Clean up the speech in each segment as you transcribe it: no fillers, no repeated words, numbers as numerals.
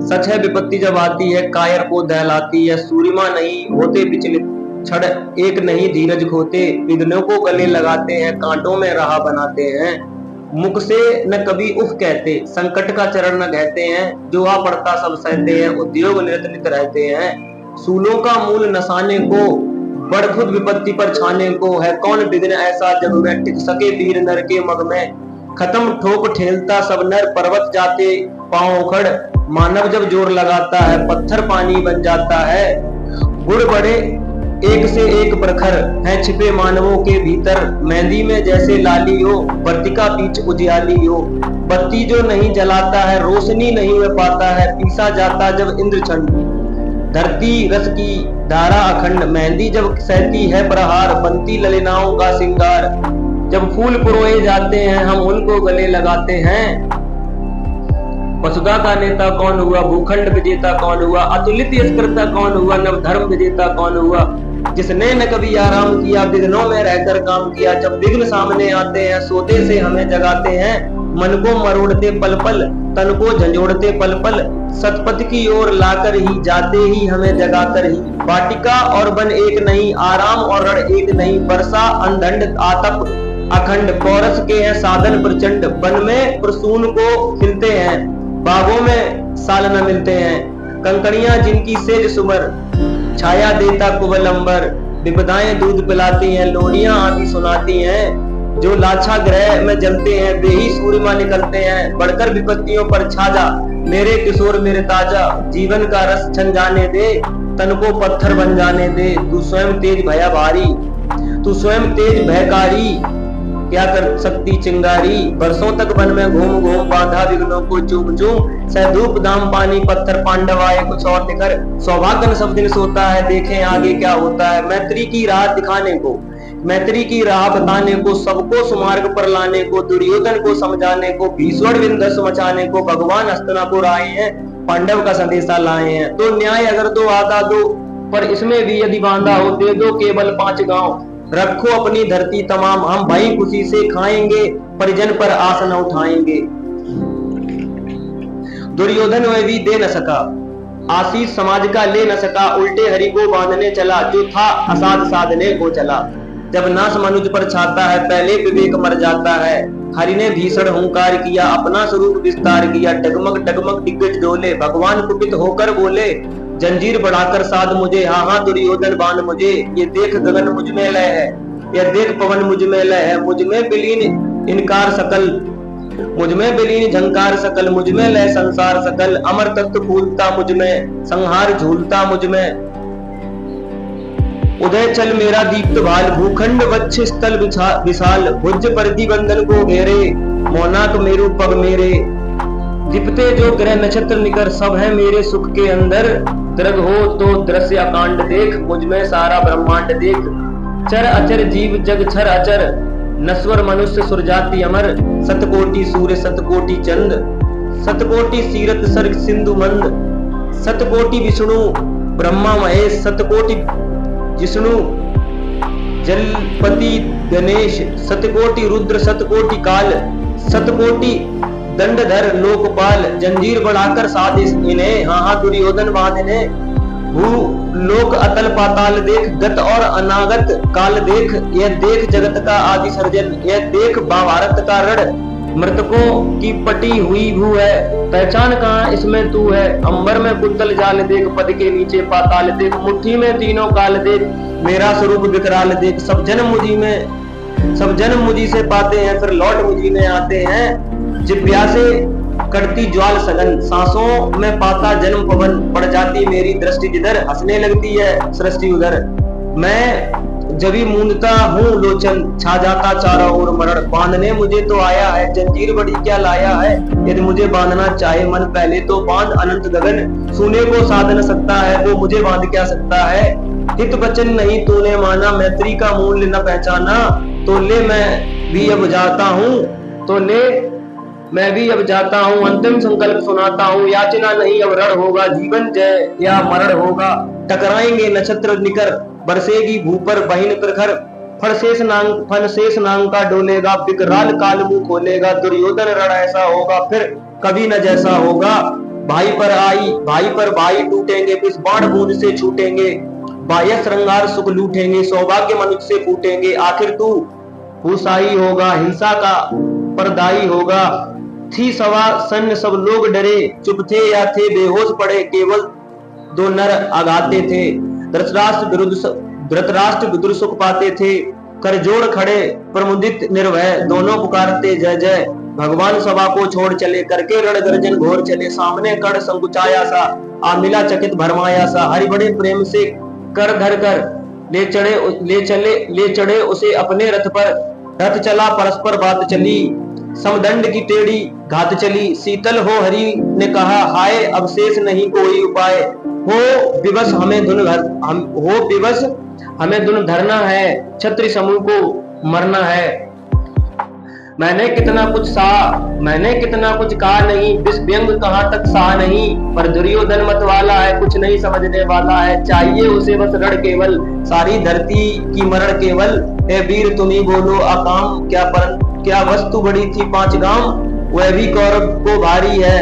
सच है विपत्ति जब आती है कायर को दहलाती है, सूरिमा नहीं होते विचलित, क्षण एक नहीं धीरज खोते, विघ्नों को गले लगाते हैं, कांटों में राह बनाते हैं। मुख से न कभी उफ कहते, संकट का चरण न कहते हैं, जो आ पड़ता सब सहते हैं, उद्योग निरत नित रहते हैं। सूलों का मूल नसाने को, बड़ खुद विपत्ति पर छाने को, है कौन विघ्न ऐसा जग में, टिक सके वीर नर के मग में। खत्म ठोक ठेलता सब नर, पर्वत जाते पांव उखड़, मानव जब जोर लगाता है, पत्थर पानी बन जाता है। गुड़ बड़े एक से एक प्रखर है छिपे मानवों के भीतर, मेहंदी में जैसे लाली हो, वर्तिका बीच उजियाली हो। बत्ती जो नहीं जलाता है, रोशनी नहीं में पाता है, पीसा जाता जब इंद्र छंड, धरती रस की धारा अखंड। मेहंदी जब सहती है प्रहार, बनती ललनाओं का सिंगार। जब फूल पुरोए जाते हैं, हम उनको गले लगाते हैं। वसुधा का नेता कौन हुआ, भूखंड विजेता कौन हुआ, अतुलित यशकर्ता कौन हुआ, नव धर्म विजेता कौन हुआ। जिसने न कभी आराम किया, विघ्नों में रहकर काम किया। जब विघ्न सामने आते हैं, सोते से हमें जगाते हैं। मन को मरोड़ते पल पल, तन को झंझोड़ते पल पल, सतपथ की ओर लाकर ही, जाते ही हमें जगाकर ही। वाटिका और वन एक नहीं, आराम और रण एक नहीं, वर्षा अंधंड आतप अखंड, पौरस के हैं साधन प्रचंड। वन में प्रसून को खिलते हैं, बागों में साल न मिलते हैं। कंकड़ियां जिनकी सेज सुमर, छाया देता कुबल अंबर। विपदाएं दूध पिलाती हैं, लोरियां आदि सुनाती हैं। जो लाछा ग्रह में जलते हैं, वे ही सूर्यमा निकलते हैं। बढ़कर विपत्तियों पर छाजा, मेरे किशोर मेरे ताजा। जीवन का रस छन जाने दे, तन को पत्थर बन जाने दे। तू स्वयं तेज भया भारी, तू स्वयं तेज भयकारी, क्या कर सकती चिंगारी। बरसों तक वन में घूम घूम, बांधा विघ्नों को चूम चूम। सहधूप दाम पानी पत्थर, पांडव आए कुछ और दिखर। सौभाग्य सब दिन सोता है, देखें आगे क्या होता है। मैत्री की राह दिखाने को, मैत्री की राह बताने को, सबको सुमार्ग पर लाने को, दुर्योधन को समझाने को, भीष्म विंध्वंस मचाने को, भगवान हस्तिनापुर आए हैं, पांडव का संदेशा लाए हैं। तो न्याय अगर दो आधा दो, पर इसमें भी यदि बांधा हो, दे दो केवल 5 गांव। रखो अपनी धरती तमाम, हम भाई खुशी से खाएंगे, परिजन पर आस न उठाएंगे। दुर्योधन वह भी दे न सका, आशीष समाज का ले न सका। उल्टे हरि को बांधने चला, जो था असाध साधने को चला। जब नाश मनुज पर छाता है, पहले विवेक मर जाता है। हरि ने भीषण हुंकार किया, अपना स्वरूप विस्तार किया। डगमग डगमग दिग्गज डोले, भगवान कुपित होकर बोले, जंजीर बढ़ाकर साध मुझे, हाँ हाँ दुर्योधन बांध मुझे। ये देख गगन मुझ में लय है, यह देख पवन मुझ में लय है। मुझ में विलीन इनकार सकल, मुझ में विलीन झंकार सकल। मुझ में लय संसार सकल, अमर तत्व फूलता मुझ में, संहार झूलता मुझ में। उदय चल मेरा दीप्त भाल, भूखंड वक्ष स्थल विशाल। भुज परिधि बंधन को घेरे, मौनाक मेरु पग मेरे। दीपते जो ग्रह नक्षत्र निकर, सब है मेरे सुख के अंदर। दृग हो तो दृश्य अकांड देख, मुझ में सारा ब्रह्मांड देख। चर अचर जीव जग छर अचर, नश्वर मनुष्य सुरजाति अमर। सतकोटि सूर्य सतकोटि चंद, सतकोटि सीरत सर्ग सिंधु मंद। सतकोटि विष्णु ब्रह्मा महेश, सतकोटि जिष्णु जलपति गणेश। सतकोटि रुद्र सतकोटि काल, सतकोटि दंडधर लोकपाल। जंजीर बढ़ाकर साध इन्हें, हाँ हाँ दुर्योधन बांध इन्हें। भू लोक अतल पाताल देख, गत और अनागत काल देख। यह देख जगत का आदि सर्जन, यह देख महाभारत का रण। मृतकों की पटी हुई भू है, पहचान कहाँ इसमें तू है। अंबर में कुत्तल जाल देख, पद के नीचे पाताल देख। मुट्ठी में तीनों काल देख, मेरा स्वरूप विकराल देख। सब जन्म मुझी में, सब जन्म मुझी से पाते हैं, फिर लौट मुझी में आते हैं। जिब्या से करती ज्वाल सघन, सांसों में पाता जन्म पवन। पड़ जाती मेरी दृष्टि जिधर, हंसने लगती है सृष्टि उधर। मैं जभी मूंदता हूँ लोचन, छा जाता चारों ओर मरण। बांधने मुझे तो आया है, जंजीर बड़ी क्या लाया है। यदि मुझे बांधना चाहे मन, पहले तो बांध अनंत गगन। सुने को साध न सकता है, वो मुझे बांध क्या सकता है। हित वचन नहीं तूने माना, मैत्री का मूल्य न पहचाना। तो ले मैं भी अब जाता हूँ, तो ले मैं भी अब जाता हूँ। अंतिम संकल्प सुनाता हूँ, याचना नहीं अब रण होगा। जीवन जय या मरण होगा, टकराएंगे नक्षत्र निकर। बरसेगी भू पर बहिन प्रखर, फनशेष नांग का डोलेगा। विकराल काल मुंह खोलेगा, दुर्योधन रण ऐसा होगा फिर कभी न जैसा होगा। भाई पर भाई टूटेंगे, विष बाण बूंद से छूटेंगे, बाह्य श्रृंगार सुख लूटेंगे, सौभाग्य मनुष्य से फूटेंगे। आखिर तू हुसाई होगा, हिंसा का परदाई होगा। थी सवा सन्न, सब लोग डरे, चुप थे या थे बेहोश पड़े, केवल दो नर आगाते थे। धृतराष्ट्र विदुर सुख पाते थे, कर जोड़ खड़े प्रमुदित निर्भय, दोनों पुकारते जय जय। भगवान सभा को छोड़ चले, करके रण गर्जन घोर चले, सामने कड़ संकुचाया सा, आ मिला चकित भरमाया सा। हरि बड़े प्रेम से कर धर कर ले चढ़े उसे अपने रथ पर, रथ चला परस्पर बात चली, समदंड की टेढ़ी घात चली। शीतल हो हरि ने कहा, हाय अब शेष नहीं कोई उपाय, हो विवश हमें धुन धरना है, क्षत्रिय समूह को मरना है। मैंने कितना कुछ कहा नहीं, विष व्यंग कहां तक सहा नहीं, पर दुर्योधन मत वाला है, कुछ नहीं समझने वाला है। चाहिए उसे बस रण केवल, सारी धरती की मरण केवल। हे वीर तुम ही बोलो अकाम, क्या वस्तु बड़ी थी 5 गांव, वह भी कौरव को भारी है,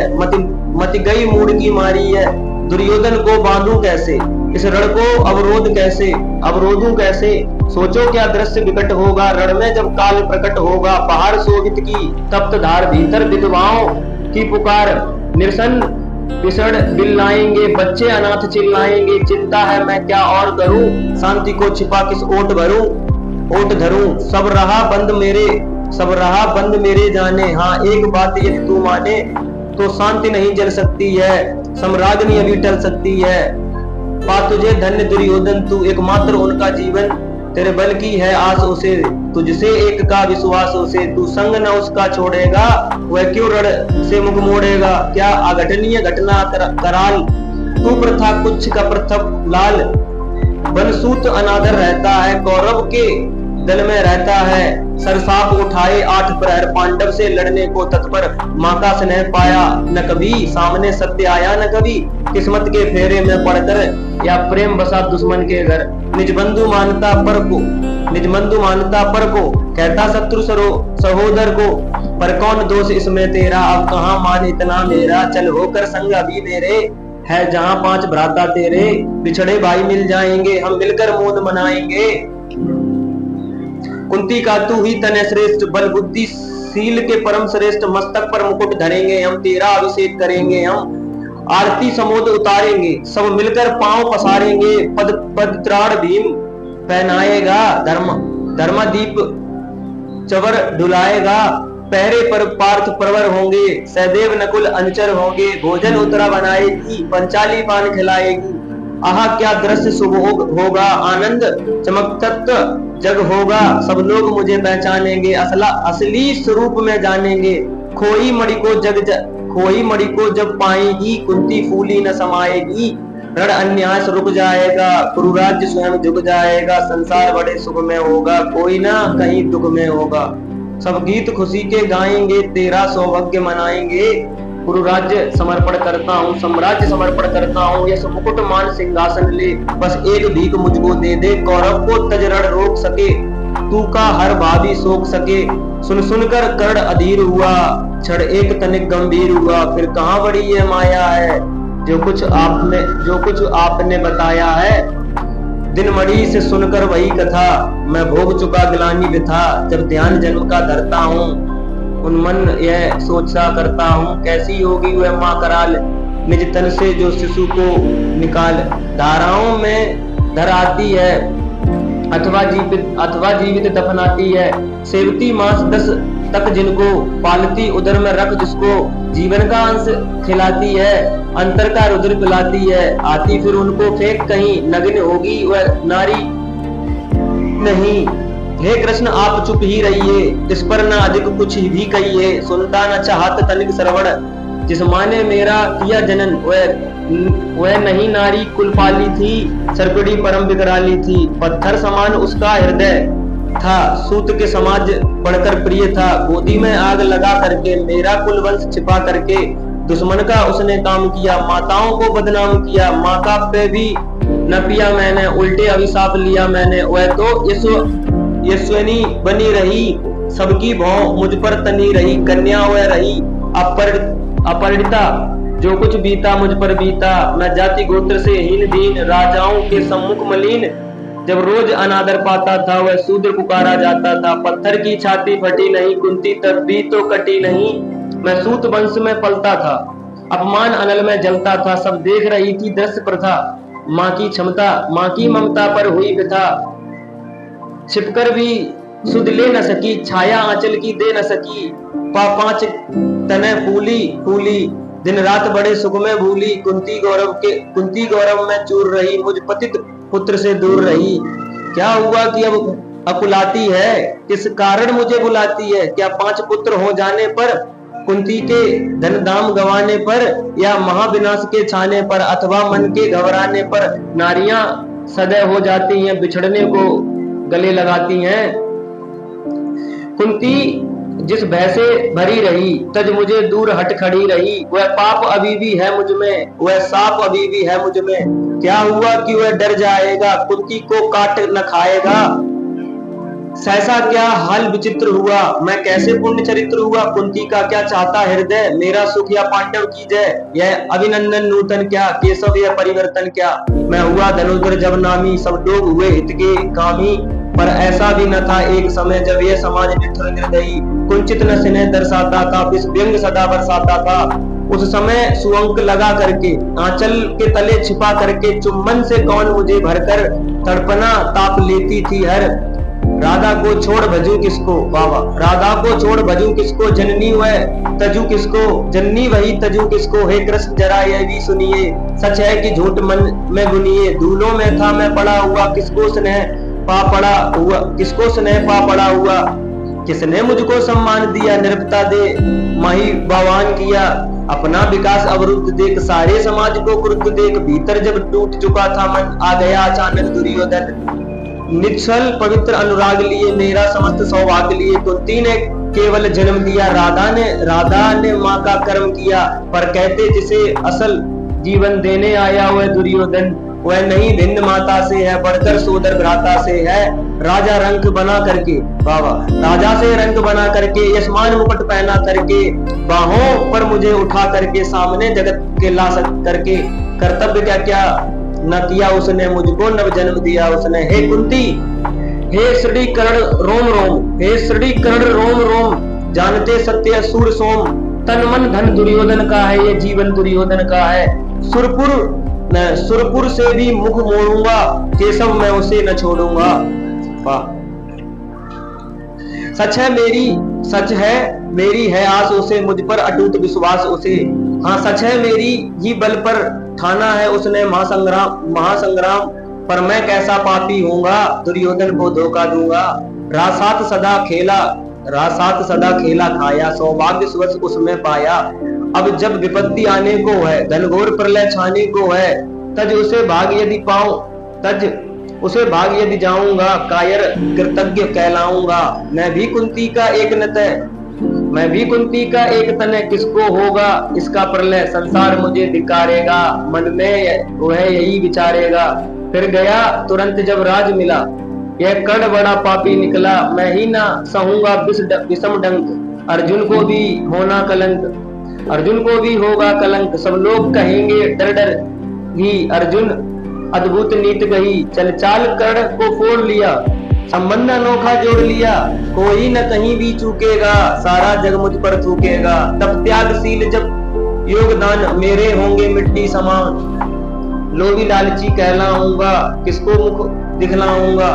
मति गई मूड की मारी है। दुर्योधन को बांधू कैसे, इस रण को अवरोधू कैसे। सोचो क्या दृश्य विकट होगा, रण में जब काल प्रकट होगा। बाहर शोभित की तप्त धार, भीतर विधवाओं की पुकार, निरसन पिसड़ बिल्लाएंगे, बच्चे अनाथ चिल्लाएंगे। चिंता है मैं क्या और करूं, शांति को छिपा किस ओट धरूं। सब रहा बंद मेरे जाने, हाँ एक बात यदि तू माने, तो शांति नहीं जल सकती है, सम्राज्ञी अभी टल सकती है। पा तुझे धन्य दुर्योधन, तू एकमात्र उनका जीवन, तेरे बल की है आस उसे, तुझसे एक का विश्वास उसे। तू संग न उसका छोड़ेगा, वह क्यों रण से मुख मोड़ेगा। क्या अघटनीय घटना कराल, तू प्रथा कुछ का प्रथम लाल। बनसूत अनादर रहता है, कौरव के दल में रहता है। सरसाप उठाए 8 प्रहर, पांडव से लड़ने को तत्पर। माँ का स्नेह पाया न कभी, सामने सत्य आया न कभी। किस्मत के फेरे में पड़कर, या प्रेम बसा दुश्मन के घर। निज बंधु मानता पर को, कहता शत्रु सहोदर को। पर कौन दोष इसमें तेरा, अब कहाँ मान इतना मेरा। चल होकर संग अभी मेरे, है जहाँ 5 भ्राता तेरे। बिछड़े भाई मिल जाएंगे, हम मिलकर मोद मनाएंगे। कुंती का तू ही तने श्रेष्ठ, बल बुद्धि शील के परम श्रेष्ठ। मस्तक पर मुकुट धरेंगे हम, तेरा अभिषेक करेंगे हम। आरती समोद उतारेंगे, सब मिलकर पांव पसारेंगे। पद त्राण भीम पहनाएगा, धर्मदीप चवर डुलाएगा। पहरे पर पार्थ प्रवर होंगे, सहदेव नकुल अनुचर होंगे। भोजन उतरा बनाएगी, पंचाली पान खिलाएगी। आहा क्या दृश्य शुभ होगा, आनंद चमकत जग होगा। सब लोग मुझे पहचानेंगे, असली स्वरूप में जानेंगे। खोई मणि को जब पाएगी, कुंती फूली न समाएगी। रण अन्यास रुक जाएगा, कुरुराज्य स्वयं झुक जाएगा। संसार बड़े सुख में होगा, कोई ना कहीं दुख में होगा। सब गीत खुशी के गाएंगे, तेरा सौभाग्य मनाएंगे। कुरुराज्य समर्पण करता हूँ, साम्राज्य समर्पण करता हूँ। यह मुकुट मान सिंहासन ले, बस एक भीख मुझको दे दे। कौरव को तज रण रोक सके, तू का हर भावी सोख सके। सुन सुनकर कर्ण अधीर हुआ, क्षण एक तनिक गंभीर हुआ। फिर कहाँ बड़ी ये माया है, जो कुछ आपने बताया है। दिन मणि से सुनकर वही कथा, मैं भोग चुका ग्लानि व्यथा। जब ध्यान जन्म का धरता हूँ, उन्मन यह सोचा करता हूँ। कैसी होगी वह माँ कराल, निज तन से जो शिशु को निकाल। धाराओं में धर आती है, अथवा जीवित दफनाती है। सेवती मास 10 तक जिनको, पालती उदर में रख जिसको। जीवन का अंश खिलाती है, अंतर का रुद्र पिलाती है। आती फिर उनको फेंक कहीं, नग्न होगी वह नारी नहीं। हे कृष्ण आप चुप ही रहिए, इस पर न अधिक कुछ भी कहिए। सुनता न चाहत तनिक श्रवण, जिस माँ ने मेरा किया जनन। वह नहीं नारी कुलपाली थी, सर्पिणी परम विकराली थी। पत्थर समान उसका हृदय था, सूत के समाज बढ़कर प्रिय था। गोदी में आग लगा करके, मेरा कुलवंश छिपा करके। दुश्मन का उसने काम किया, माताओं को बदनाम किया। माँ का पे भी न पिया मैंने, उल्टे अभिशाप लिया मैंने। वह तो यशस्विनी बनी रही, सबकी भौं मुझ पर तनी रही। कन्या वह रही अपरिणिता, जो कुछ बीता मुझ पर बीता, मैं जाति गोत्र से हीन दीन, राजाओं के सम्मुख मलिन। जब रोज अनादर पाता था वह शूद्र पुकारा जाता था। पत्थर की छाती फटी नहीं, कुंती तब भी तो कटी नहीं। मैं सूत वंश में पलता था, अपमान अनल में जलता था। सब देख रही थी दृश्य प्रथा, माँ की क्षमता, माँ की ममता पर हुई व्यथा। छिपकर भी सुध ले न सकी, छाया आंचल की दे न सकी। पांच तने फूली फूली, दिन रात बड़े सुख में भूली। कुंती गौरव में चूर रही, मुझ पतित पुत्र से दूर रही। क्या हुआ कि अब अकुलाती है, किस कारण मुझे बुलाती है? क्या 5 पुत्र हो जाने पर, कुंती के धन दाम गंवाने पर, या महाविनाश के छाने पर, अथवा मन के घबराने पर नारियां सदैव हो जाती हैं, बिछड़ने को गले लगाती हैं। कुंती जिस भय से भरी रही, तज मुझे दूर हट खड़ी रही। वह पाप अभी भी है मुझ में, वह साप अभी भी है मुझ में। क्या हुआ कि वह डर जाएगा, कुंती को काट न खाएगा? सहसा क्या हाल विचित्र हुआ, मैं कैसे पुण्य चरित्र हुआ। कुंती का क्या चाहता हृदय, मेरा सुख या पांडव की जय। यह अभिनंदन नूतन क्या, केशव यह परिवर्तन क्या। मैं हुआ धनुधर जब नामी, सब लोग हुए हित के कामी। पर ऐसा भी न था एक समय, जब यह समाज निठुर निर्दयी, कुंचित न स्नेह दर्शाता था, विष व्यंग सदा बरसाता था। उस समय सुअंक लगा करके, आंचल के तले छिपा करके, चुम्बन से कौन मुझे भरकर तड़पना ताप लेती थी हर। राधा को छोड़ भजू किसको, बाबा राधा को छोड़ भजू किसको। जननी वह तजू किसको, जननी वही तजू किसको। हे कृष्ण जरा यह भी सुनिए, सच है कि झूठ मन में बुनिए। धूलों में था मैं पड़ा हुआ, किसको स्नेह पा पड़ा हुआ, किसको स्नेह पा पड़ा हुआ। किसने मुझको सम्मान दिया, निरपता दे माही बावान किया। अपना विकास अवरुद्ध देख, सारे समाज को क्रुद्ध देख। भीतर जब टूट चुका था मन, आ गया अचानक दुर्योधन। निश्चल पवित्र अनुराग लिए, मेरा समस्त सौभाग्य लिए। कुंती ने केवल जन्म दिया, राधा ने माँ का कर्म किया। पर कहते जिसे असल जीवन देने आया वह दुर्योधन, वह नहीं भिन्न माता से है, बढ़कर सोदर भ्राता से है। राजा रंग बना करके, बाबा राजा से रंग बना करके, यशमान मुकुट पहना करके, बाहों पर मुझे उठा करके, सामने जगत के ला करके। कर्तव्य क्या क्या न किया उसने, मुझको नव जन्म दिया उसने। हे कुंती, हे श्री कर्ण रोम रोम, हे श्री कर्ण रोम रोम, जानते सत्य सूर सोम। तन मन धन दुर्योधन का है, ये जीवन दुर्योधन का है। सुरपुर से भी मुख मोड़ूंगा, केशव मैं उसे न छोड़ूंगा। सच है मेरी है आस उसे, मुझ पर अटूट विश्वास उसे। हाँ सच है मेरी ही बल पर ठाना है उसने महासंग्राम। पर मैं कैसा पापी होऊंगा, दुर्योधन को धोखा दूंगा। रात साथ सदा खेला खाया, सौभाग्य सुवश उसमें पाया। अब जब विपत्ति आने को है, घनघोर प्रलय छाने को है, तज उसे भाग यदि जाऊंगा, कायर कृतज्ञ कहलाऊंगा। मैं भी कुंती का एक तन है, किसको होगा इसका प्रलय, संसार मुझे धिकारेगा। मन में वह यही विचारेगा, फिर गया तुरंत जब राज मिला। यह कर्ण बड़ा पापी निकला, मैं ही ना सहूंगा विषम डंक। अर्जुन को भी होगा कलंक, सब लोग कहेंगे डर डर ही, अर्जुन अद्भुत नीत गही। चल चाल कर्ण को फोड़ लिया, संबंध अनोखा जोड़ लिया। कोई न कहीं भी चूकेगा, सारा जग मुझ पर थूकेगा। तब त्यागशील जब योगदान, मेरे होंगे मिट्टी समान। लोभी लालची कहलाऊंगा, किसको मुख दिखलाऊंगा।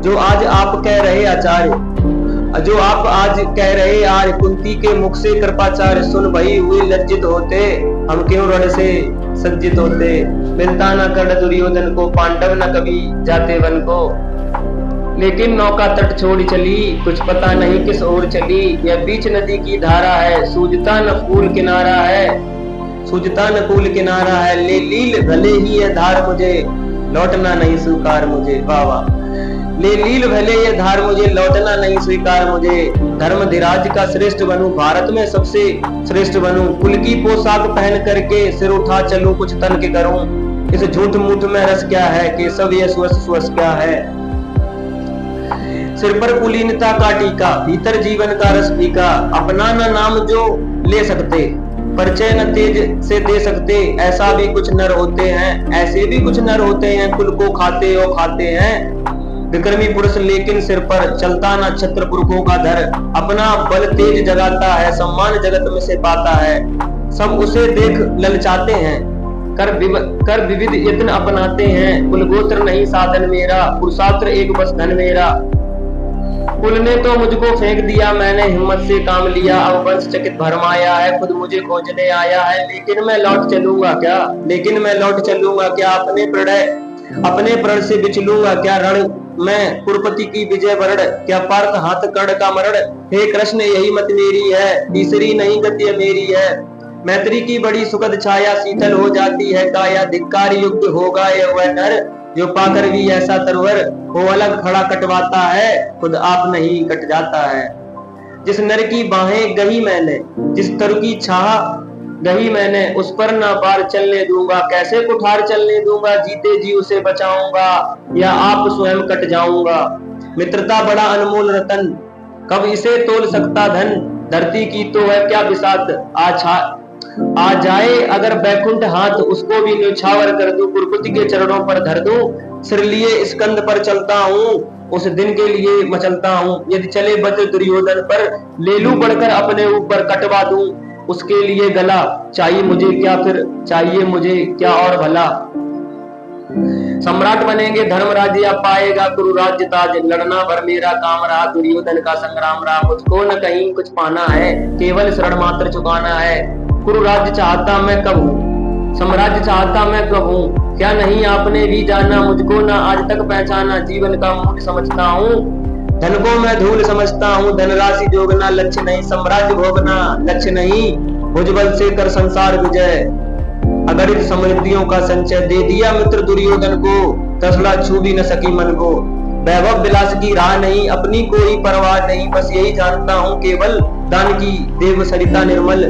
जो आज आप कह रहे आर्य, कुंती के मुख से कृपाचार्य सुन भई हुए लज्जित होते। हम क्यों रण से सज्जित होते, मिलता न कर्ण दुर्योधन को, पांडव न कभी जाते वन को। लेकिन नौका तट छोड़ चली, कुछ पता नहीं किस ओर चली। यह बीच नदी की धारा है, सूझता न कूल किनारा है। ले लील भले ही यह धार मुझे, लौटना नहीं स्वीकार मुझे। बाबा ले लील भले ये धार मुझे, लौटना नहीं स्वीकार मुझे। धर्म धीराज का श्रेष्ठ बनूं, भारत में सबसे श्रेष्ठ बनूं। कुल की पोशाक पहन करके सिर उठा चलूं, कुछ तन के करूं। इस झूठ मूठ में रस क्या है, कि सब ये सुवस क्या है। सिर पर कुलीनता का टीका, भीतर जीवन का रस फीका। अपना न नाम जो ले सकते, परिचय न तेज से दे सकते, ऐसा भी कुछ नर होते हैं, ऐसे भी कुछ नर होते हैं, कुल को खाते और खाते हैं। विक्रमी पुरुष लेकिन सिर पर चलता न छत्र पुरखों का धर, अपना बल तेज जगाता है, सम्मान जगत में से पाता है। सब उसे देख ललचाते हैं, कर विविध यत्न अपनाते हैं, कुल गोत्र नहीं साधन मेरा, पुरुषार्थ एक बस धन मेरा। कुल ने तो मुझको फेंक दिया, मैंने हिम्मत से काम लिया, अब वंश चकित भरमाया है, खुद मुझे खोजने आया है। लेकिन मैं लौट चलूंगा क्या, अपने प्रण से बिचलूंगा क्या, रण में कुरुपति की विजय वरण, क्या पार्थ हाथ कर्ण का मरण। हे कृष्ण यही मत मेरी है, तीसरी नहीं गति मेरी है। मैत्री की बड़ी सुखद छाया, शीतल हो जाती है काया, धिक्कार युक्त होगा यह वह नर, जो पाकर भी ऐसा तरवर हो अलग खड़ा कटवाता है, खुद आप नहीं कट जाता है। जिस नर की बाहें गही मैंने, जिस तरु की छाह गही मैंने, उस पर ना पार चलने दूंगा, कैसे कुठार चलने दूंगा, जीते जी उसे बचाऊंगा या आप स्वयं कट जाऊंगा। मित्रता बड़ा अनमोल रतन, कब इसे तोल सकता धन, धरती की तो है क्या बिसात, आ जाए अगर बैकुंठ हाथ, उसको भी न्यौछावर कर दूं, कुरुपति के चरणों पर धर दूं। सिर लिए स्कंद पर चलता हूँ, उस दिन के लिए मचलता हूँ, यदि चले बच दुर्योधन पर, ले लूं बढ़कर अपने ऊपर कटवा दूं, उसके लिए गला। चाहिए मुझे क्या फिर, चाहिए मुझे क्या और भला। सम्राट बनेंगे धर्म राज्य या पाएगा कुरु राज्य ताज, लड़ना भर मेरा काम रहा, दुर्योधन का संग्राम रहा, मुझको न कहीं कुछ पाना है, केवल शरण मात्र चुकाना है। कुरु राज्य चाहता मैं कब हूँ, साम्राज्य चाहता मैं कब हूँ, क्या नहीं आपने भी जाना, मुझको ना आज तक पहचाना, जीवन का मूल्य समझता हूँ, धन को मैं धूल समझता हूँ, धनराशि जोगना लक्ष्य नहीं, साम्राज्य भोगना लक्ष्य नहीं, भुजबल से कर संसार विजय, अगणित समृद्धियों का संचय दे दिया मित्र दुर्योधन को, तसला छू भी न सकी मन को। वैभव विलास की राह नहीं, अपनी कोई परवाह नहीं, बस यही जानता हूँ केवल, दान की देव सरिता निर्मल।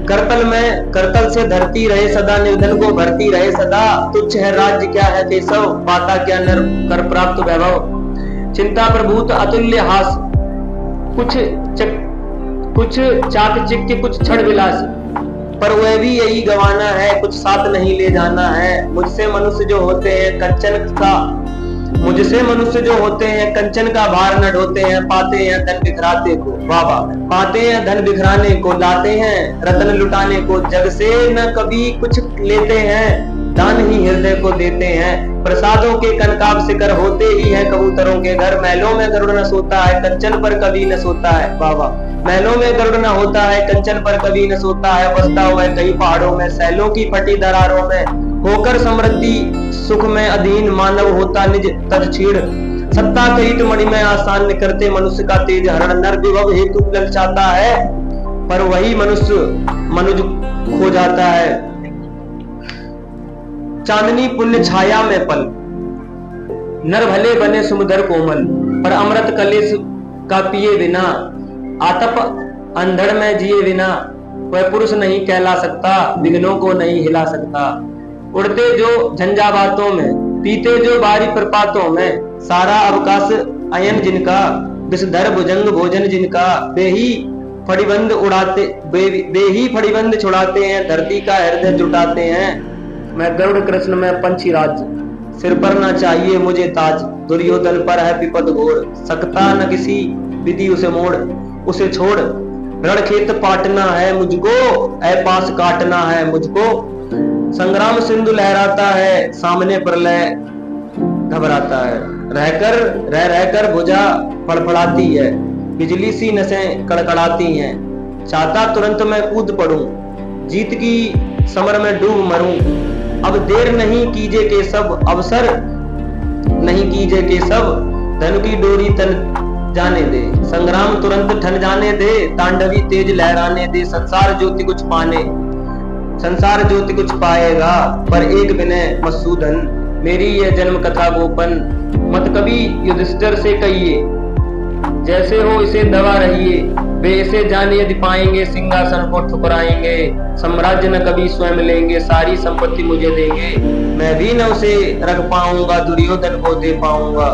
करतल से धरती रहे सदा, निर्धन को भरती रहे सदा, तुच्छ है राज्य क्या है केशव, पाता क्या नर कर प्राप्त वैभव। चिंता प्रभूत अतुल्य हास, कुछ चाकचिक्य कुछ क्षण विलास, पर वह भी यही गवाना है, कुछ साथ नहीं ले जाना है। मुझसे मनुष्य जो होते हैं कंचन का भार न ढोते हैं, पाते हैं धन बिखराते को, बाबा पाते हैं धन बिखराने को, लाते हैं रत्न लुटाने को, जग से न कभी कुछ लेते हैं, दान ही हृदय को देते हैं। प्रसादों के कनकाब शिखर होते ही है कबूतरों के घर, महलों में गरुड़ न सोता है, कंचन पर कभी न सोता है, बाबा महलों में गरुड़ न होता है, कंचन पर कभी न सोता है, बसता हुआ है कई पहाड़ों में, सैलों की फटी दरारों में, होकर समृद्धि सुख में अधीन, मानव होता निज तज छीड़, सत्ता कहित मणि में आसान करते, मनुष्य का तेज हरण, नर विभव हेतु ललचाता है, पर वही मनुज खो जाता है। चांदनी पुण्य छाया में पल, नर भले बने सुमधुर कोमल, पर अमृत कलेश का पिए बिना, आतप अंधड़ में जिए बिना, वह पुरुष नहीं कहला सकता, विघ्नों को नहीं हिला सकता। उड़ते जो झंझावातों में, पीते जो बारी प्रपातों में, सारा अवकाश अयन जिनका, विषधर भुजंग भोजन जिनका, बेही फड़िबंद छुड़ाते हैं, धरती का हृदय जुटाते हैं। मैं गरुड़ कृष्ण में पंछी राज, सिर पर ना चाहिए मुझे ताज, दुर्योधन पर है विपद घोर, सकता न किसी विधि उसे छोड़, रणखेत पाटना है मुझको, ऐ पास काटना है मुझको। संग्राम सिंधु लहराता है, सामने प्रलय घबराता है, रहकर भुजा फड़फड़ाती है, बिजली सी नसें कड़कड़ाती हैं, चाहता तुरंत मैं कूद पड़ूं, जीत की समर में डूब मरूं। अब देर नहीं कीजे केशव, अवसर नहीं कीजे केशव, धन की डोरी तन जाने दे, संग्राम तुरंत ठन जाने दे, तांडवी तेज लहराने दे, संसार ज्योति कुछ पाएगा, पर एक विनय मसूदन, मेरी यह जन्म कथा गोपन, मत कभी युधिष्ठिर से कहिए, जैसे हो इसे दवा रहिए, वे इसे जाने यदि पाएंगे, सिंहासन को ठुकराएंगे, साम्राज्य न कभी स्वयं लेंगे, सारी संपत्ति मुझे देंगे, मैं भी न उसे रख पाऊंगा, दुर्योधन को दे पाऊंगा।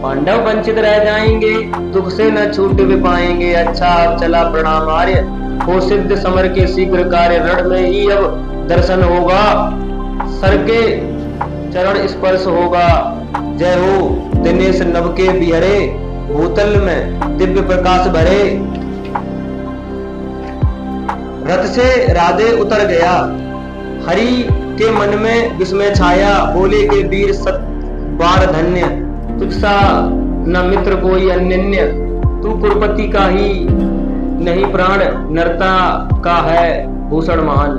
पांडव वंचित रह जाएंगे, दुख से न छूट भी पाएंगे, अच्छा अब चला प्रणाम आर्य, हो सिद्ध समर के शीघ्र कार्य, रण में ही अब दर्शन होगा, सर के चरण स्पर्श होगा। जय हो दिनेश नभ के बिहरे, भूतल में दिव्य प्रकाश भरे। रथ से राधे उतर गया, हरि के मन में विस्मय छाया, बोले के वीर सत बार धन्य, तुझसा न मित्र कोई अनन्य, तू कुरुपति का ही नहीं प्राण, नरता का है भूषण महान।